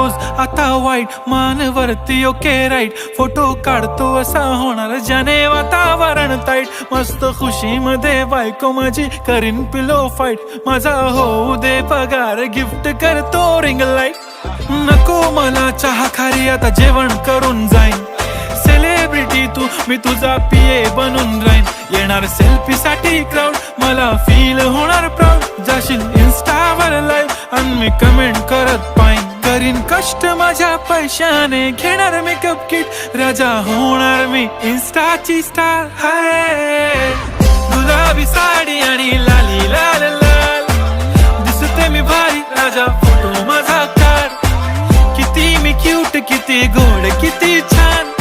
रोज आता वाईट मानवरती okay right photo काढतो असा होणार ज्याने वातावरण ताईट मस्त खुशी मध्ये बायको माझी करीन पिलो फाईट माझा होऊ दे पगार गिफ्ट करतो रिंग लाईट नको मला चहा खारी आता जेवण करून जाईन सेलिब्रिटी तू मी तुझा पीए बनून राहीन येणार सेल्फी साठी क्राऊड मला फील होणार प्राऊड जाशील इन्स्टावर लाईव्ह आणि मी कमेंट करत पाईन करीन कष्ट माझ्या पैशाने घेणार मेकअप किट राजा होणार मी इन्स्टाची स्टार हाय गुलाबी साडी आणि लाली लाल लाल दिसते मी भारी राजा फोटो माझा काढ किती मी क्यूट किती गोड किती छान